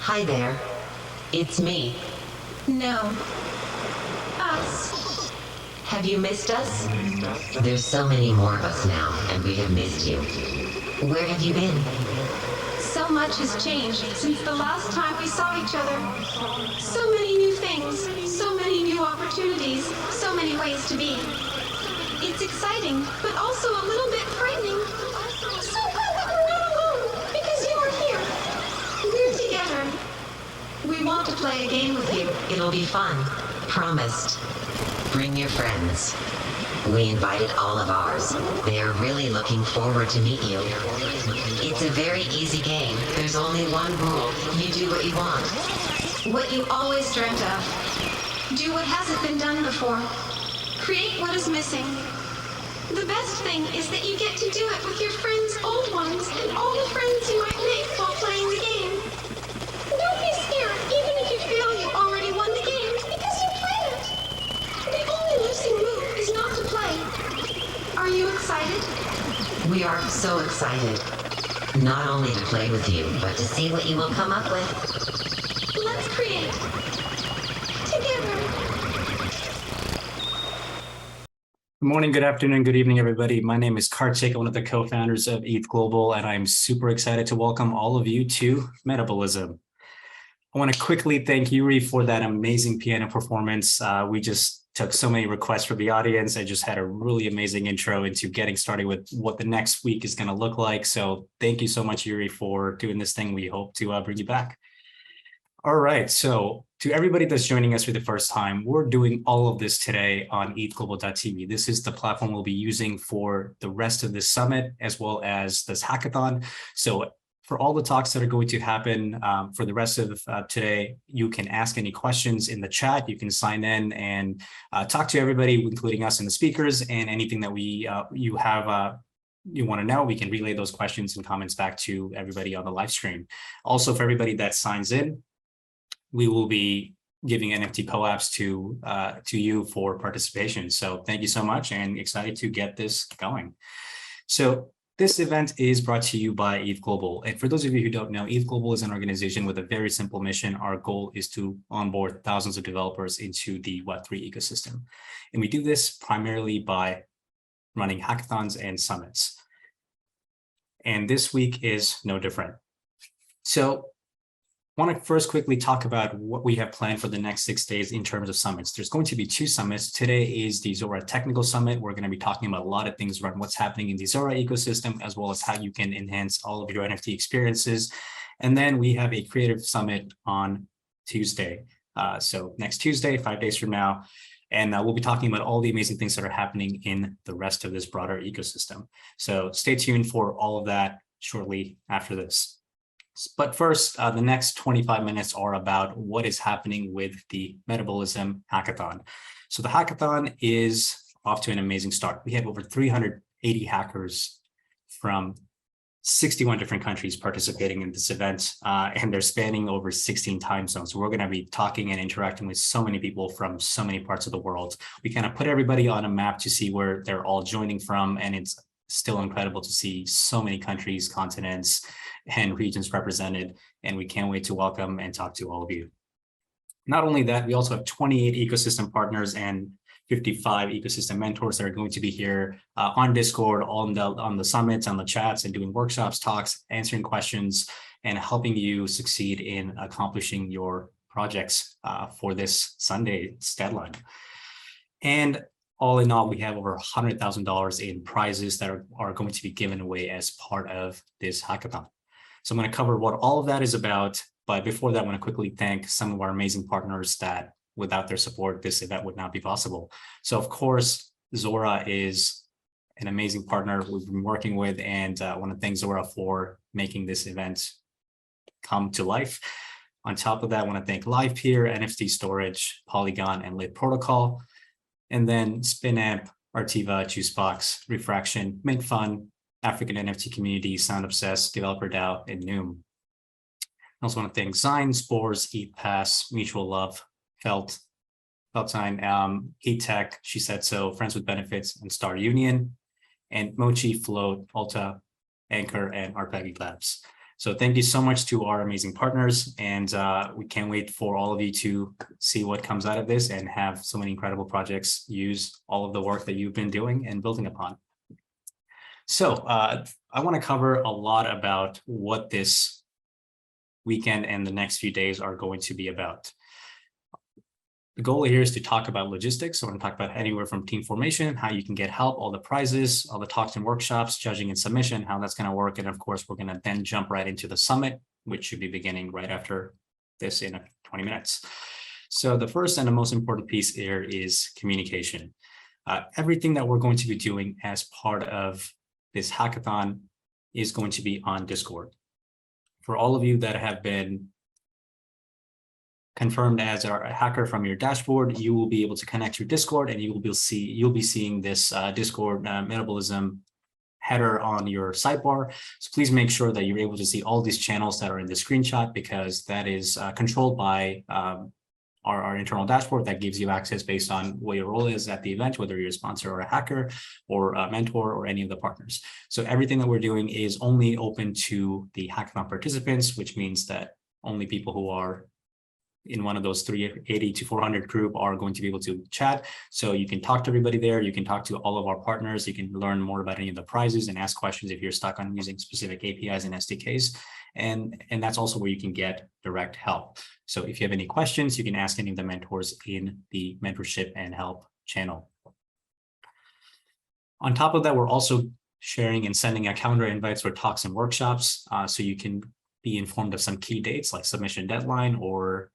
Hi there. It's me. No. Us. Have you missed us? There's so many more of us now, and we have missed you. Where have you been? So much has changed since the last time we saw each other. So many new things, so many new opportunities, so many ways to be. It's exciting, but also a little bit frightening. So glad that we're not alone, because you are here. We're together. We want to play a game with you. It'll be fun. Promised. Bring your friends. We invited all of ours. They're really looking forward to meet you. It's a very easy game. There's only one rule. You do what you want. What you always dreamt of. Do what hasn't been done before. Create what is missing. The best thing is that you get to do it with your friends' old ones and all the friends you might make while playing the game. Don't be scared, even if you feel you already won the game, because you played it. The only losing move is not to play. Are you excited? We are so excited. Not only to play with you, but to see what you will come up with. Let's create. Together. Good morning, good afternoon, good evening, everybody. My name is Kartik, one of the co-founders of ETHGlobal, and I'm super excited to welcome all of you to Metabolism. I want to quickly thank Yuri for that amazing piano performance. We just took so many requests from the audience. I just had a really amazing intro into getting started with what the next week is going to look like. So thank you so much, Yuri, for doing this thing. We hope to bring you back. All right, so to everybody that's joining us for the first time, we're doing all of this today on ETHGlobal.tv. This is the platform we'll be using for the rest of this summit, as well as this hackathon. So for all the talks that are going to happen for the rest of today, you can ask any questions in the chat. You can sign in and talk to everybody, including us and the speakers, and anything that you want to know, we can relay those questions and comments back to everybody on the live stream. Also, for everybody that signs in, we will be giving NFT collabs to you for participation. So thank you so much, and excited to get this going. So this event is brought to you by ETHGlobal. And for those of you who don't know, ETHGlobal is an organization with a very simple mission. Our goal is to onboard thousands of developers into the Web3 ecosystem. And we do this primarily by running hackathons and summits. And this week is no different. So I want to first quickly talk about what we have planned for the next 6 days in terms of summits. There's going to be 2 summits. Today is the Zora Technical Summit. We're going to be talking about a lot of things around what's happening in the Zora ecosystem, as well as how you can enhance all of your NFT experiences. And then we have a creative summit on Tuesday. So next Tuesday, 5 days from now. And we'll be talking about all the amazing things that are happening in the rest of this broader ecosystem. So stay tuned for all of that shortly after this. But first, the next 25 minutes are about what is happening with the Metabolism Hackathon. So the hackathon is off to an amazing start. We have over 380 hackers from 61 different countries participating in this event, and they're spanning over 16 time zones. So we're going to be talking and interacting with so many people from so many parts of the world. We kind of put everybody on a map to see where they're all joining from, and it's still incredible to see so many countries, continents, and regions represented, and we can't wait to welcome and talk to all of you. Not only that, we also have 28 ecosystem partners and 55 ecosystem mentors that are going to be here on Discord, on the summits, on the chats, and doing workshops, talks, answering questions, and helping you succeed in accomplishing your projects for this Sunday's deadline. And all in all, we have over $100,000 in prizes that are going to be given away as part of this hackathon. So I'm going to cover what all of that is about. But before that, I want to quickly thank some of our amazing partners that without their support, this event would not be possible. So of course, Zora is an amazing partner we've been working with, and I want to thank Zora for making this event come to life. On top of that, I want to thank LivePeer, NFT Storage, Polygon, and Lit Protocol. And then SpinAmp, Artiva, Juicebox, Refraction, Mint Fun, African NFT Community, Sound Obsessed, Developer DAO, and Noom. I also want to thank Zine, Spores, Eat Pass, Mutual Love, Feltine, E-Tech, She Said So, Friends with Benefits, and Star Union, and Mochi, Float, Alta, Anchor, and Arpeggi Labs. So thank you so much to our amazing partners, and we can't wait for all of you to see what comes out of this and have so many incredible projects use all of the work that you've been doing and building upon. So I want to cover a lot about what this weekend and the next few days are going to be about. The goal here is to talk about logistics. So we're going to talk about anywhere from team formation, how you can get help, all the prizes, all the talks and workshops, judging and submission, how that's going to work. And of course, we're going to then jump right into the summit, which should be beginning right after this in 20 minutes. So the first and the most important piece here is communication. Everything that we're going to be doing as part of this hackathon is going to be on Discord. For all of you that have been confirmed as a hacker from your dashboard, you will be able to connect your Discord, and you'll be seeing this Discord Metabolism header on your sidebar. So please make sure that you're able to see all these channels that are in the screenshot, because that is controlled by our internal dashboard that gives you access based on what your role is at the event, whether you're a sponsor or a hacker or a mentor or any of the partners. So everything that we're doing is only open to the hackathon participants, which means that only people who are in one of those 380 to 400 group are going to be able to chat. So you can talk to everybody there. You can talk to all of our partners. You can learn more about any of the prizes and ask questions if you're stuck on using specific APIs and SDKs. And that's also where you can get direct help. So if you have any questions, you can ask any of the mentors in the mentorship and help channel. On top of that, we're also sharing and sending out calendar invites for talks and workshops. So you can be informed of some key dates like submission deadline, or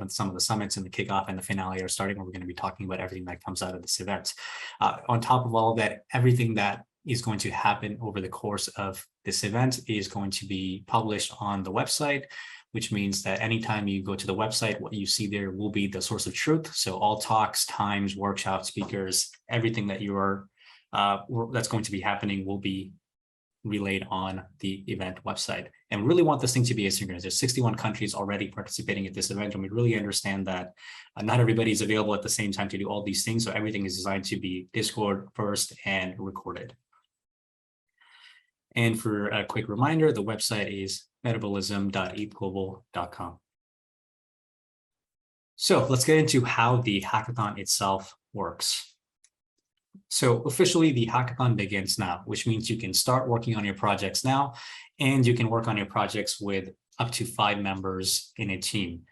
some of the summits and the kickoff and the finale are starting, where we're going to be talking about everything that comes out of this event. On top of all of that, everything that is going to happen over the course of this event is going to be published on the website, which means that anytime you go to the website, what you see there will be the source of truth. So all talks, times, workshops, speakers, everything that that's going to be happening will be relayed on the event website. And we really want this thing to be asynchronous. There's 61 countries already participating at this event, and we really understand that not everybody is available at the same time to do all these things. So everything is designed to be Discord first and recorded. And for a quick reminder, the website is metabolism.ethglobal.com. So let's get into how the hackathon itself works. So officially, the hackathon begins now, which means you can start working on your projects now, and you can work on your projects with up to 5 members in a team.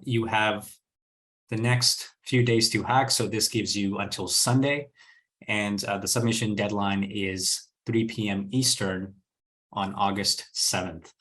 You have the next few days to hack, so this gives you until Sunday, and the submission deadline is 3 p.m. Eastern on August 7th.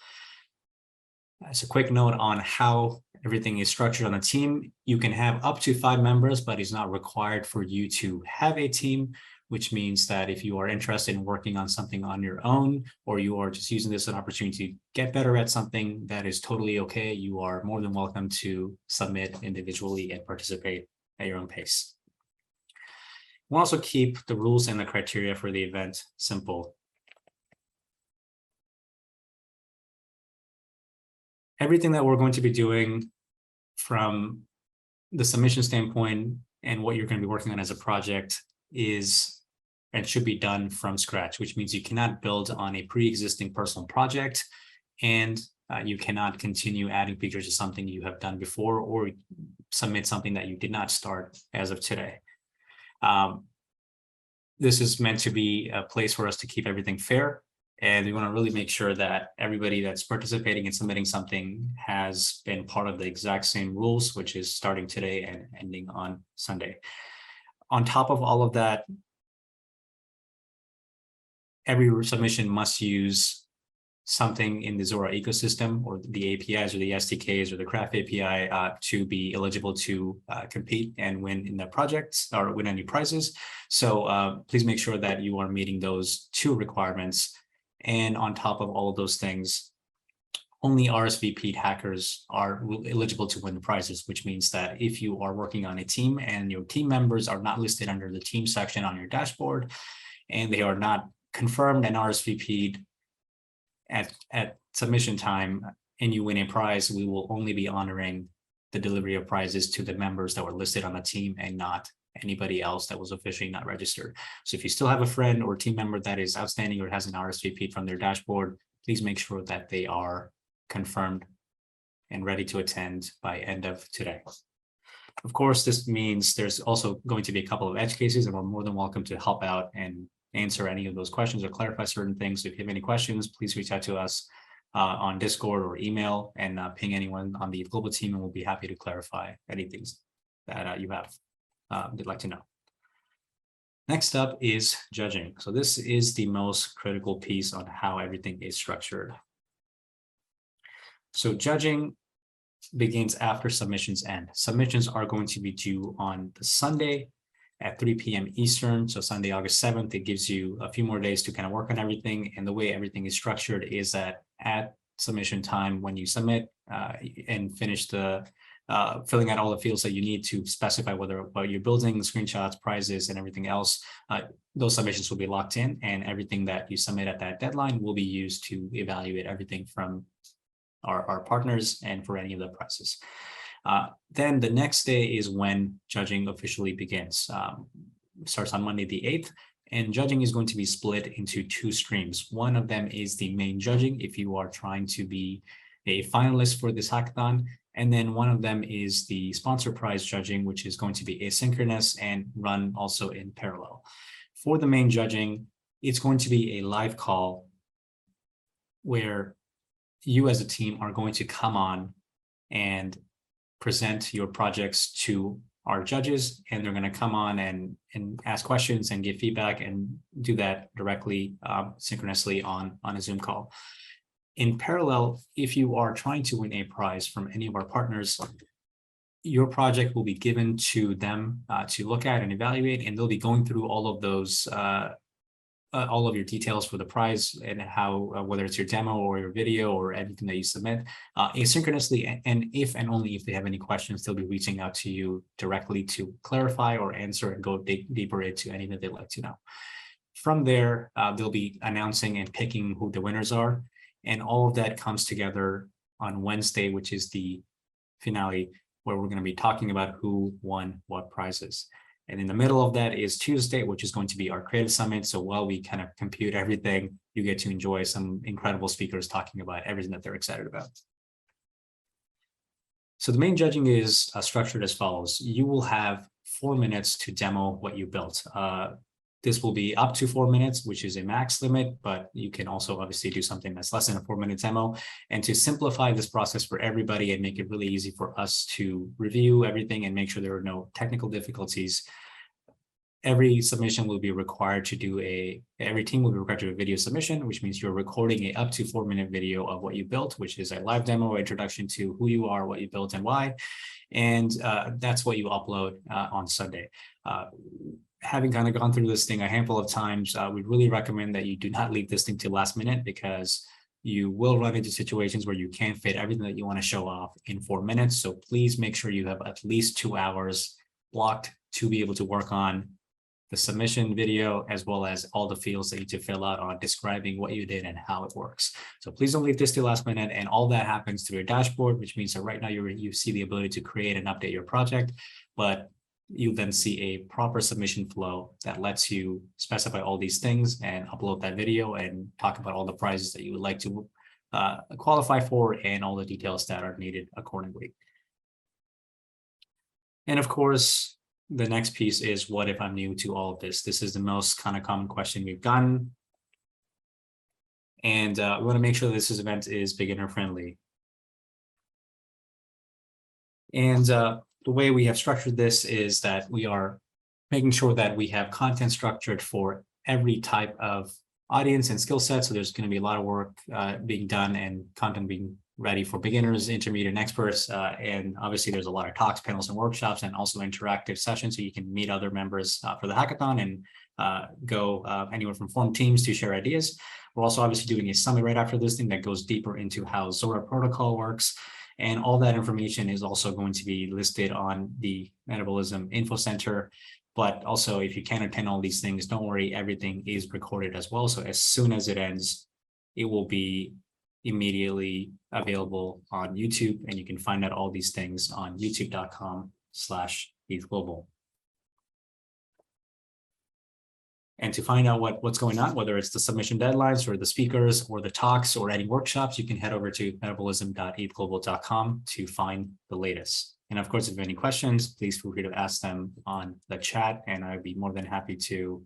As a quick note on how everything is structured on the team, you can have up to 5 members, but it's not required for you to have a team, which means that if you are interested in working on something on your own, or you are just using this as an opportunity to get better at something, that is totally okay. You are more than welcome to submit individually and participate at your own pace. We'll also keep the rules and the criteria for the event simple. Everything that we're going to be doing from the submission standpoint and what you're going to be working on as a project is and should be done from scratch, which means you cannot build on a pre-existing personal project, and you cannot continue adding features to something you have done before, or submit something that you did not start as of today. This is meant to be a place for us to keep everything fair. And we want to really make sure that everybody that's participating and submitting something has been part of the exact same rules, which is starting today and ending on Sunday. On top of all of that, every submission must use something in the Zora ecosystem, or the APIs or the SDKs or the Craft API to be eligible to compete and win in the projects or win any prizes. So please make sure that you are meeting those 2 requirements. And on top of all of those things, only RSVP'd hackers are eligible to win the prizes, which means that if you are working on a team and your team members are not listed under the team section on your dashboard, and they are not confirmed and RSVP'd at submission time, and you win a prize, we will only be honoring the delivery of prizes to the members that were listed on the team and not anybody else that was officially not registered. So if you still have a friend or team member that is outstanding or has an RSVP from their dashboard, please make sure that they are confirmed and ready to attend by end of today. Of course, this means there's also going to be a couple of edge cases, and we're more than welcome to help out and answer any of those questions or clarify certain things. So if you have any questions, please reach out to us on Discord or email, and ping anyone on the global team, and we'll be happy to clarify anything that you have you'd like to know. Next up is judging. So this is the most critical piece on how everything is structured. So judging begins after submissions end. Submissions are going to be due on the Sunday at 3 p.m. Eastern. So Sunday, August 7th, it gives you a few more days to kind of work on everything. And the way everything is structured is that at submission time, when you submit and finish the filling out all the fields that you need to specify what you're building, screenshots, prizes, and everything else, those submissions will be locked in, and everything that you submit at that deadline will be used to evaluate everything from our partners and for any of the prizes. Then the next day is when judging officially begins. Starts on Monday the 8th, and judging is going to be split into two streams. One of them is the main judging, if you are trying to be a finalist for this hackathon. And then one of them is the sponsor prize judging, which is going to be asynchronous and run also in parallel. For the main judging, it's going to be a live call where you as a team are going to come on and present your projects to our judges, and they're going to come on and ask questions and give feedback, and do that directly synchronously on a Zoom call. In parallel, if you are trying to win a prize from any of our partners, your project will be given to them to look at and evaluate, and they'll be going through all of those all of your details for the prize and how, whether it's your demo or your video or anything that you submit, asynchronously. And if and only if they have any questions, they'll be reaching out to you directly to clarify or answer and go deeper into anything they'd like to know. From there, they'll be announcing and picking who the winners are. And all of that comes together on Wednesday, which is the finale, where we're going to be talking about who won what prizes. And in the middle of that is Tuesday, which is going to be our creative summit. So while we kind of compute everything, you get to enjoy some incredible speakers talking about everything that they're excited about. So the main judging is structured as follows. You will have 4 minutes to demo what you built. This will be up to 4 minutes, which is a max limit, but you can also obviously do something that's less than a 4-minute demo. And to simplify this process for everybody and make it really easy for us to review everything and make sure there are no technical difficulties, every submission will be required to do every team will be required to do a video submission, which means you're recording a up to 4-minute video of what you built, which is a live demo, introduction to who you are, what you built, and why. And that's what you upload on Sunday. Having kind of gone through this thing a handful of times, we really recommend that you do not leave this thing to last minute, because you will run into situations where you can't fit everything that you want to show off in 4 minutes. So please make sure you have at least 2 hours blocked to be able to work on the submission video, as well as all the fields that you need to fill out on describing what you did and how it works. So please don't leave this to last minute. And all that happens through your dashboard, which means that right now you see the ability to create and update your project, but you then see a proper submission flow that lets you specify all these things and upload that video and talk about all the prizes that you would like to qualify for and all the details that are needed accordingly. And of course, the next piece is, what if I'm new to all of this? This is the most kind of common question we've gotten. And we want to make sure this event is beginner friendly. And the way we have structured this is that we are making sure that we have content structured for every type of audience and skill set. So there's going to be a lot of work being done and content being ready for beginners, intermediate, and experts. And obviously there's a lot of talks, panels, and workshops, and also interactive sessions, so you can meet other members for the hackathon and go anywhere from form teams to share ideas. We're also obviously doing a summit right after this thing that goes deeper into how Zora protocol works. And all that information is also going to be listed on the Metabolism Info Center. But also, if you can't attend all these things, don't worry, everything is recorded as well. So as soon as it ends, it will be immediately available on YouTube, and you can find out all these things on youtube.com/ETHGlobal. And to find out what's going on, whether it's the submission deadlines or the speakers or the talks or any workshops, you can head over to metabolism.ethglobal.com to find the latest. And of course, if you have any questions, please feel free to ask them on the chat, and I'd be more than happy to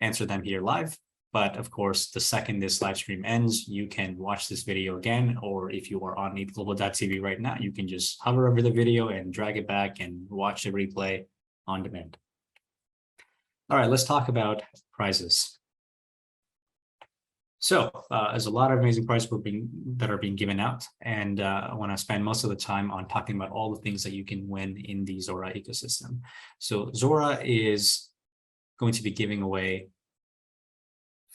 answer them here live. But of course, the second this live stream ends, you can watch this video again, or if you are on ETHGlobal.tv right now, you can just hover over the video and drag it back and watch the replay on demand. All right, let's talk about prizes. So there's a lot of amazing prizes that are being given out, and I want to spend most of the time on talking about all the things that you can win in the Zora ecosystem. So Zora is going to be giving away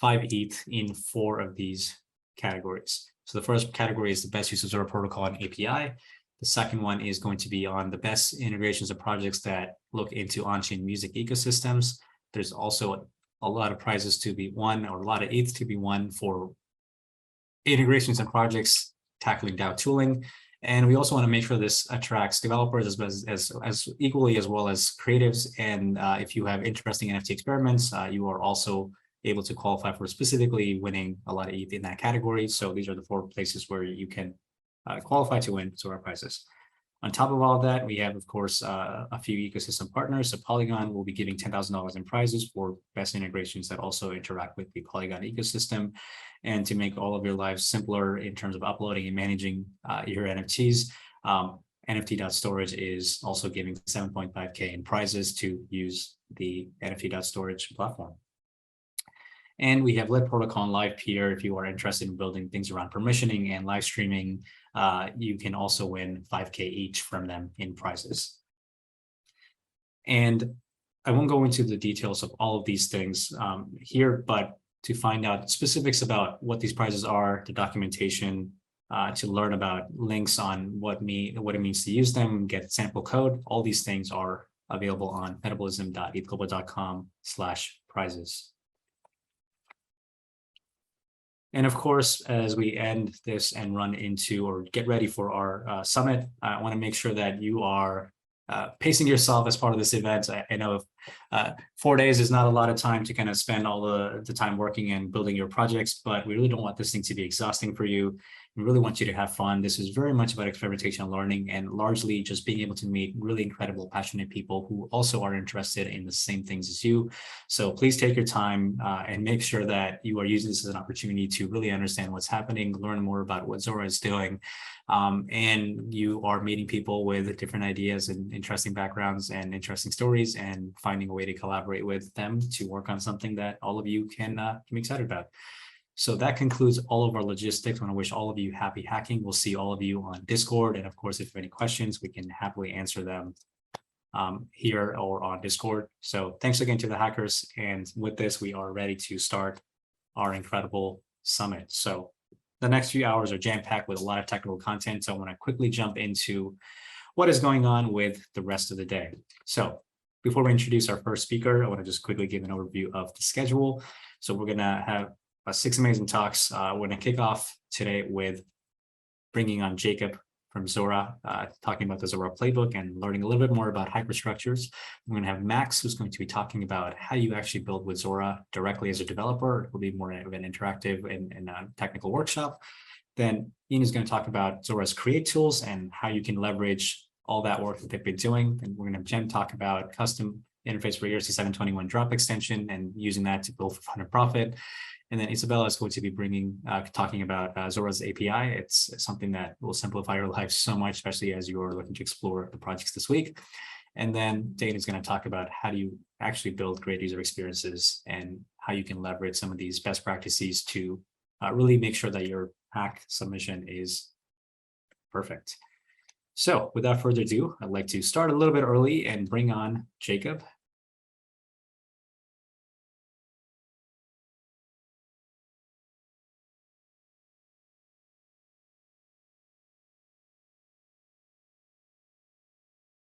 5 ETH in 4 of these categories. So the first category is the best use of Zora protocol and API. The second one is going to be on the best integrations of projects that look into on-chain music ecosystems. There's also a lot of prizes to be won, or a lot of ETH to be won for integrations and projects tackling DAO tooling. And we also want to make sure this attracts developers as equally as well as creatives. And if you have interesting NFT experiments, you are also able to qualify for specifically winning a lot of ETH in that category. So these are the 4 places where you can qualify to win Zora prizes. On top of all that, we have, of course, a few ecosystem partners. So Polygon will be giving $10,000 in prizes for best integrations that also interact with the Polygon ecosystem. And to make all of your lives simpler in terms of uploading and managing your NFTs, NFT.storage is also giving 7.5K in prizes to use the NFT.storage platform. And we have Lit Protocol and Live Peer. If you are interested in building things around permissioning and live streaming, you can also win 5K each from them in prizes. And I won't go into the details of all of these things here, but to find out specifics about what these prizes are, the documentation, to learn about links on what it means to use them, get sample code, all these things are available on metabolism.ethglobal.com/prizes. And of course, as we end this and run into or get ready for our summit, I want to make sure that you are pacing yourself as part of this event. I know 4 days is not a lot of time to kind of spend all the time working and building your projects, but we really don't want this thing to be exhausting for you. We really want you to have fun. This is very much about experimentation and learning, and largely just being able to meet really incredible, passionate people who also are interested in the same things as you. So please take your time and make sure that you are using this as an opportunity to really understand what's happening, learn more about what Zora is doing, and you are meeting people with different ideas and interesting backgrounds and interesting stories, and finding a way to collaborate with them to work on something that all of you can be excited about. So that concludes all of our logistics. I want to wish all of you happy hacking. We'll see all of you on Discord. And of course, if you have any questions, we can happily answer them here or on Discord. So thanks again to the hackers. And with this, we are ready to start our incredible summit. So the next few hours are jam-packed with a lot of technical content. So I want to quickly jump into what is going on with the rest of the day. So before we introduce our first speaker, I want to just quickly give an overview of the schedule. So we're going to have 6 amazing talks. We're going to kick off today with bringing on Jacob from Zora, talking about the Zora playbook and learning a little bit more about hyperstructures. We're going to have Max, who's going to be talking about how you actually build with Zora directly as a developer. It will be more of an interactive and technical workshop. Then Ian is going to talk about Zora's create tools and how you can leverage all that work that they've been doing. And we're going to have Jen talk about custom interface for ERC-721 drop extension and using that to build for fun and profit. And then Isabella is going to be talking about Zora's API. It's something that will simplify your life so much, especially as you're looking to explore the projects this week. And then Dane is going to talk about how do you actually build great user experiences and how you can leverage some of these best practices to really make sure that your hack submission is perfect. So without further ado, I'd like to start a little bit early and bring on Jacob